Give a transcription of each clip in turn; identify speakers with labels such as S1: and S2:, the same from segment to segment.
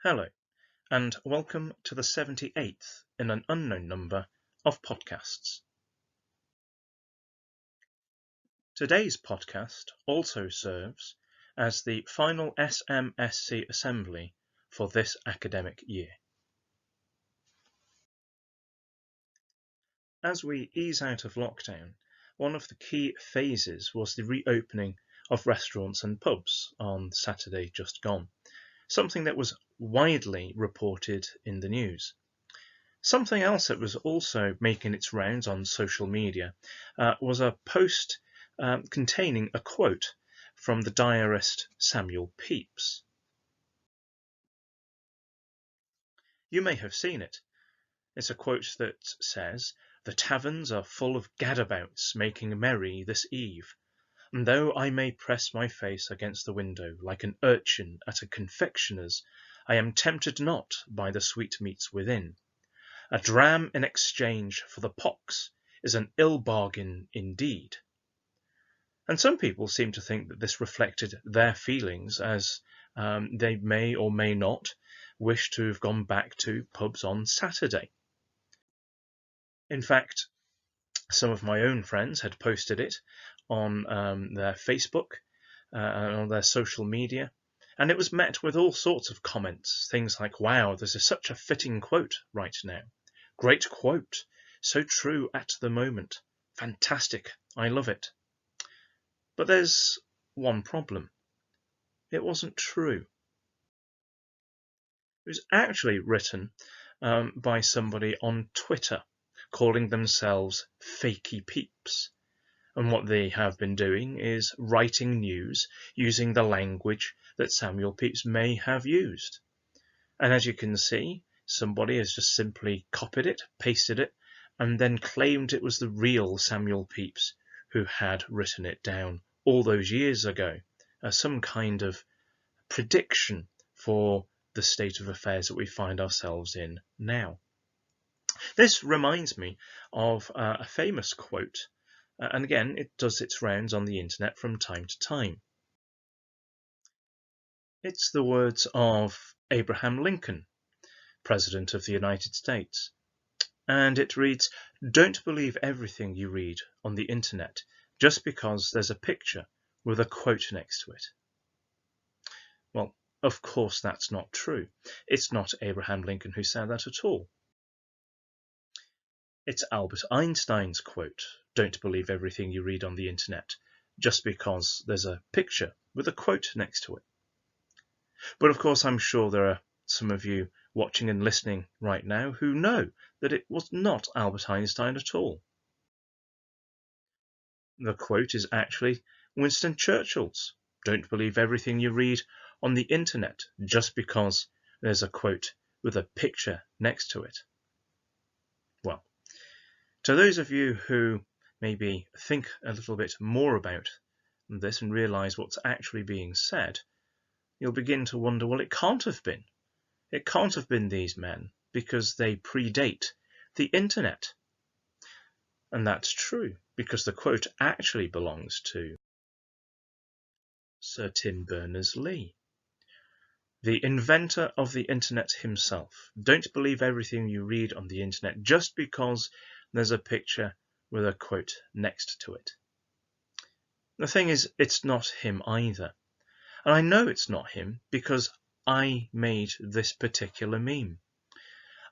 S1: Hello, and welcome to the 78th in an unknown number of podcasts. Today's podcast also serves as the final SMSC assembly for this academic year. As we ease out of lockdown, one of the key phases was the reopening of restaurants and pubs on Saturday just gone, something that was widely reported in the news. Something else that was also making its rounds on social media was a post containing a quote from the diarist Samuel Pepys. You may have seen it. It's a quote that says, "The taverns are full of gadabouts making merry this eve, and though I may press my face against the window like an urchin at a confectioner's, I am tempted not by the sweetmeats within. A dram in exchange for the pox is an ill bargain indeed." And some people seem to think that this reflected their feelings, as they may or may not wish to have gone back to pubs on Saturday. In fact, some of my own friends had posted it on their Facebook and on their social media, and it was met with all sorts of comments, things like, "Wow, this is such a fitting quote right now. Great quote, so true at the moment. Fantastic, I love it." But there's one problem. It wasn't true. It was actually written by somebody on Twitter calling themselves Fakey Peeps. And what they have been doing is writing news using the language that Samuel Pepys may have used. And as you can see, somebody has just simply copied it, pasted it, and then claimed it was the real Samuel Pepys who had written it down all those years ago, as some kind of prediction for the state of affairs that we find ourselves in now. This reminds me of a famous quote, and again, it does its rounds on the internet from time to time. It's the words of Abraham Lincoln, President of the United States, and it reads, "Don't believe everything you read on the internet just because there's a picture with a quote next to it." Well, of course that's not true. It's not Abraham Lincoln who said that at all. It's Albert Einstein's quote, "Don't believe everything you read on the internet just because there's a picture with a quote next to it." But of course, I'm sure there are some of you watching and listening right now who know that it was not Albert Einstein at all. The quote is actually Winston Churchill's, "Don't believe everything you read on the internet just because there's a quote with a picture next to it." Well, to those of you who maybe think a little bit more about this and realise what's actually being said, you'll begin to wonder, well, it can't have been. It can't have been these men because they predate the internet. And that's true, because the quote actually belongs to Sir Tim Berners-Lee, the inventor of the internet himself. Don't believe everything you read on the internet just because there's a picture with a quote next to it. The thing is, it's not him either. And I know it's not him because I made this particular meme.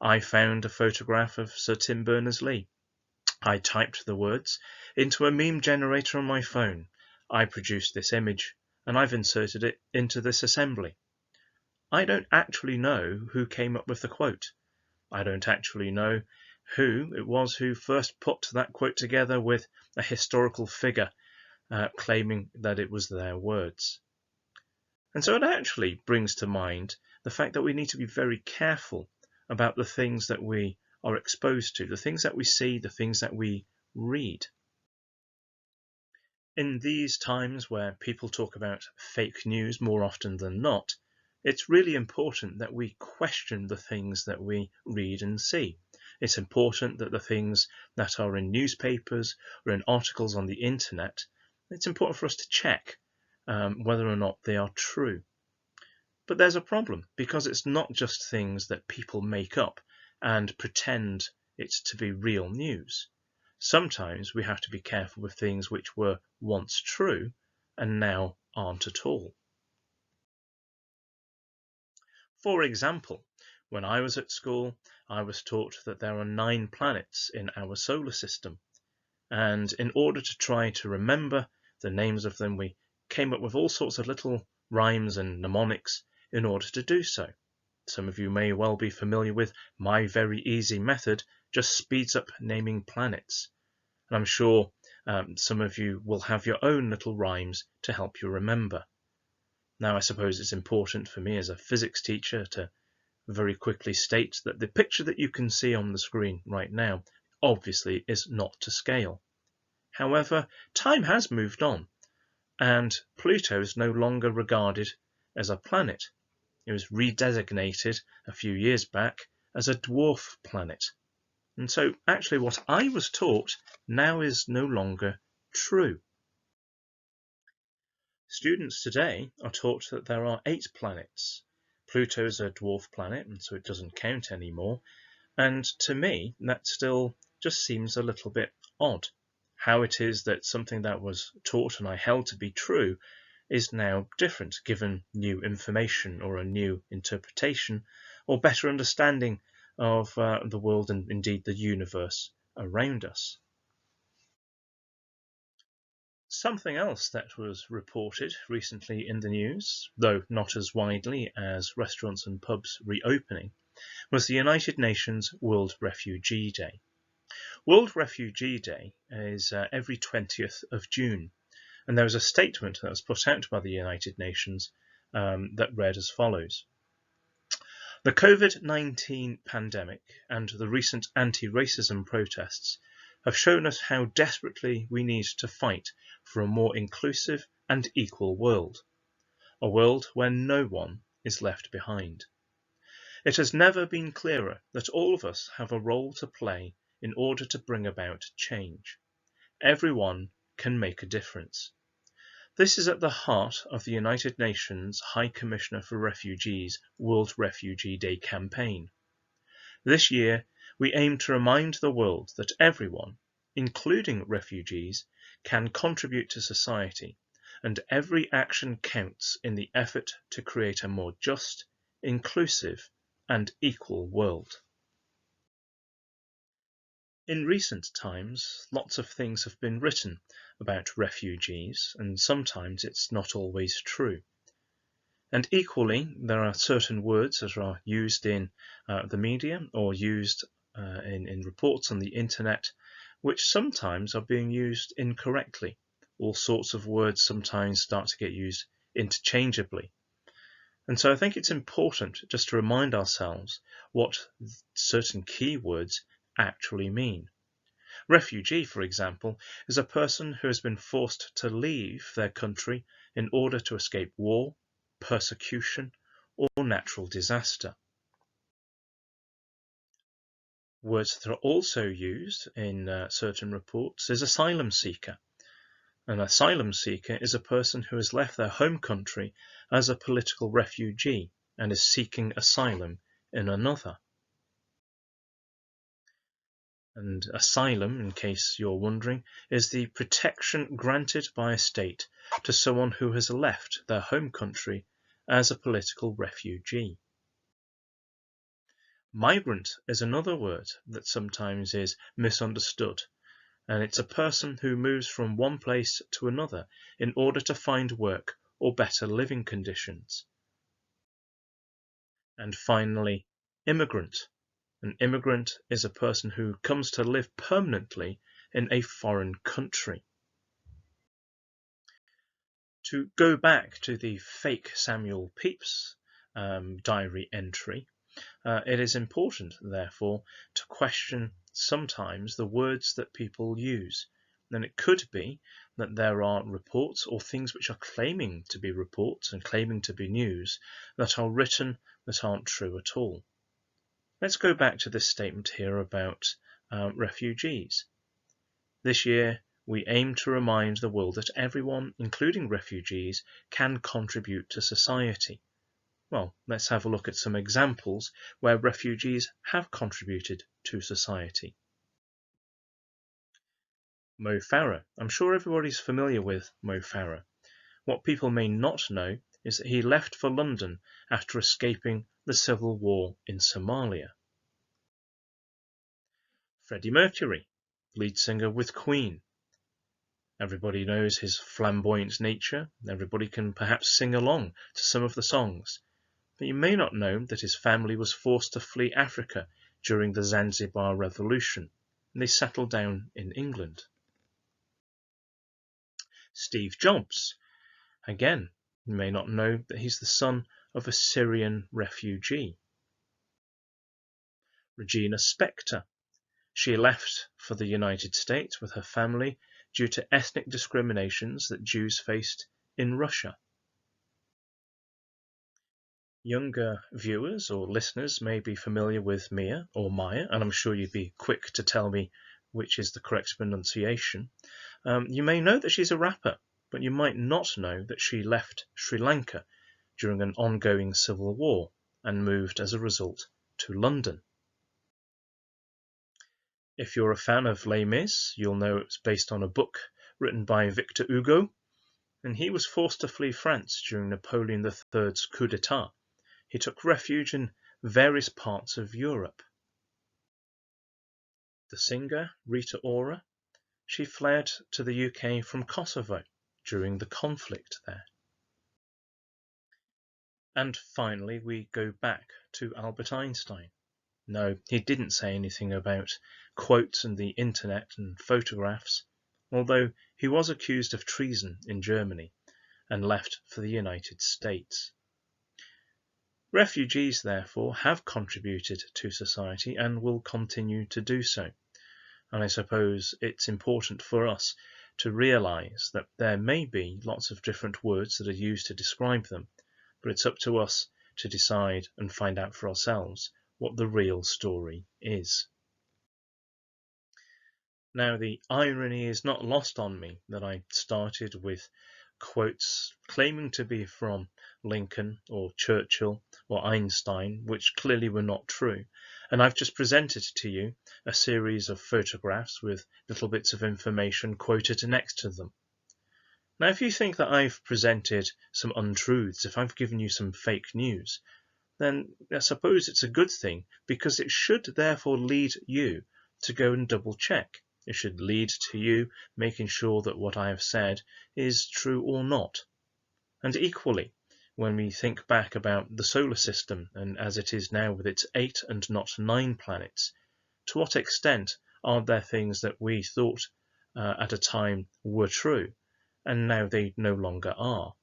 S1: I found a photograph of Sir Tim Berners-Lee. I typed the words into a meme generator on my phone. I produced this image and I've inserted it into this assembly. I don't actually know who came up with the quote. I don't actually know who it was who first put that quote together with a historical figure claiming that it was their words. And so it actually brings to mind the fact that we need to be very careful about the things that we are exposed to, the things that we see, the things that we read. In these times where people talk about fake news more often than not, it's really important that we question the things that we read and see. It's important that the things that are in newspapers or in articles on the internet, it's important for us to check whether or not they are true. But there's a problem, because it's not just things that people make up and pretend it's to be real news. Sometimes we have to be careful with things which were once true and now aren't at all. For example, when I was at school, I was taught that there are 9 planets in our solar system, and in order to try to remember the names of them, we came up with all sorts of little rhymes and mnemonics in order to do so. Some of you may well be familiar with my very easy method, just speeds up naming planets. And I'm sure some of you will have your own little rhymes to help you remember. Now, I suppose it's important for me as a physics teacher to very quickly state that the picture that you can see on the screen right now obviously is not to scale. However, time has moved on, and Pluto is no longer regarded as a planet. It was redesignated a few years back as a dwarf planet. And so actually what I was taught now is no longer true. Students today are taught that there are 8 planets. Pluto is a dwarf planet, and so it doesn't count anymore. And to me, that still just seems a little bit odd. How it is that something that was taught and I held to be true is now different, given new information or a new interpretation or better understanding of the world and indeed the universe around us. Something else that was reported recently in the news, though not as widely as restaurants and pubs reopening, was the United Nations World Refugee Day. World Refugee Day is every 20th of June, and there was a statement that was put out by the United Nations that read as follows. The COVID-19 pandemic and the recent anti-racism protests have shown us how desperately we need to fight for a more inclusive and equal world, a world where no one is left behind. It has never been clearer that all of us have a role to play in order to bring about change. Everyone can make a difference. This is at the heart of the United Nations High Commissioner for Refugees World Refugee Day campaign. This year, we aim to remind the world that everyone, including refugees, can contribute to society, and every action counts in the effort to create a more just, inclusive, and equal world. In recent times, lots of things have been written about refugees, and sometimes it's not always true. And equally, there are certain words that are used in the media or used in reports on the internet, which sometimes are being used incorrectly. All sorts of words sometimes start to get used interchangeably. And so I think it's important just to remind ourselves what certain keywords actually mean. Refugee, for example, is a person who has been forced to leave their country in order to escape war, persecution, or natural disaster. Words that are also used in certain reports is asylum seeker. An asylum seeker is a person who has left their home country as a political refugee and is seeking asylum in another. And asylum, in case you're wondering, is the protection granted by a state to someone who has left their home country as a political refugee. Migrant is another word that sometimes is misunderstood, and it's a person who moves from one place to another in order to find work or better living conditions. And finally, immigrant. An immigrant is a person who comes to live permanently in a foreign country. To go back to the fake Samuel Pepys diary entry, it is important, therefore, to question sometimes the words that people use. And it could be that there are reports or things which are claiming to be reports and claiming to be news that are written that aren't true at all. Let's go back to this statement here about refugees. This year, we aim to remind the world that everyone, including refugees, can contribute to society. Well, let's have a look at some examples where refugees have contributed to society. Mo Farah. I'm sure everybody's familiar with Mo Farah. What people may not know is that he left for London after escaping the civil war in Somalia. Freddie Mercury, lead singer with Queen. Everybody knows his flamboyant nature. Everybody can perhaps sing along to some of the songs. But you may not know that his family was forced to flee Africa during the Zanzibar Revolution, and they settled down in England. Steve Jobs. Again, you may not know that he's the son of a Syrian refugee. Regina Spektor. She left for the United States with her family due to ethnic discriminations that Jews faced in Russia. Younger viewers or listeners may be familiar with Mia or Maya, and I'm sure you'd be quick to tell me which is the correct pronunciation. You may know that she's a rapper, but you might not know that she left Sri Lanka during an ongoing civil war and moved as a result to London. If you're a fan of Les Mis, you'll know it's based on a book written by Victor Hugo, and he was forced to flee France during Napoleon III's coup d'etat. He took refuge in various parts of Europe. The singer, Rita Ora, she fled to the UK from Kosovo during the conflict there. And finally, we go back to Albert Einstein. No, he didn't say anything about quotes and the internet and photographs, although he was accused of treason in Germany and left for the United States. Refugees, therefore, have contributed to society and will continue to do so. And I suppose it's important for us to realise that there may be lots of different words that are used to describe them, but it's up to us to decide and find out for ourselves what the real story is. Now, the irony is not lost on me that I started with quotes claiming to be from Lincoln or Churchill or Einstein, which clearly were not true, and I've just presented to you a series of photographs with little bits of information quoted next to them. Now, if you think that I've presented some untruths, if I've given you some fake news, then I suppose it's a good thing, because it should therefore lead you to go and double check. It should lead to you making sure that what I have said is true or not. And equally, when we think back about the solar system and as it is now with its 8 and not 9 planets, to what extent are there things that we thought at a time were true and now they no longer are?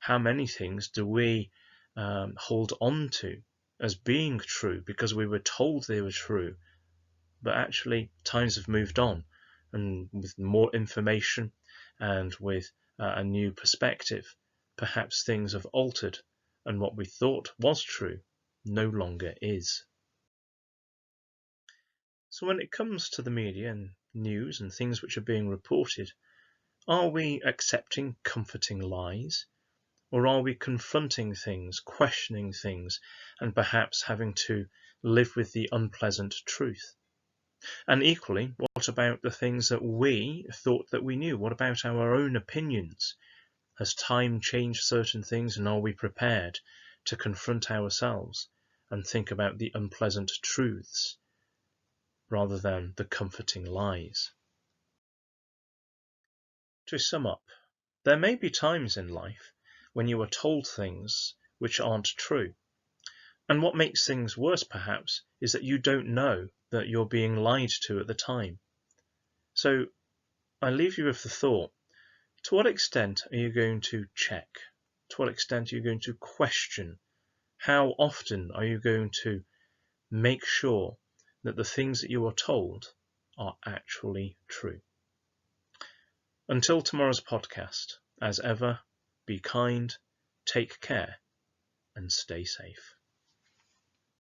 S1: How many things do we hold on to as being true because we were told they were true, but actually times have moved on, and with more information and with a new perspective, perhaps things have altered and what we thought was true no longer is. So when it comes to the media and news and things which are being reported, are we accepting comforting lies? Or are we confronting things, questioning things, and perhaps having to live with the unpleasant truth? And equally, what about the things that we thought that we knew? What about our own opinions? Has time changed certain things, and are we prepared to confront ourselves and think about the unpleasant truths rather than the comforting lies? To sum up, there may be times in life when you are told things which aren't true. And what makes things worse, perhaps, is that you don't know that you're being lied to at the time. So I leave you with the thought, to what extent are you going to check? To what extent are you going to question? How often are you going to make sure that the things that you are told are actually true? Until tomorrow's podcast, as ever, be kind, take care, and stay safe.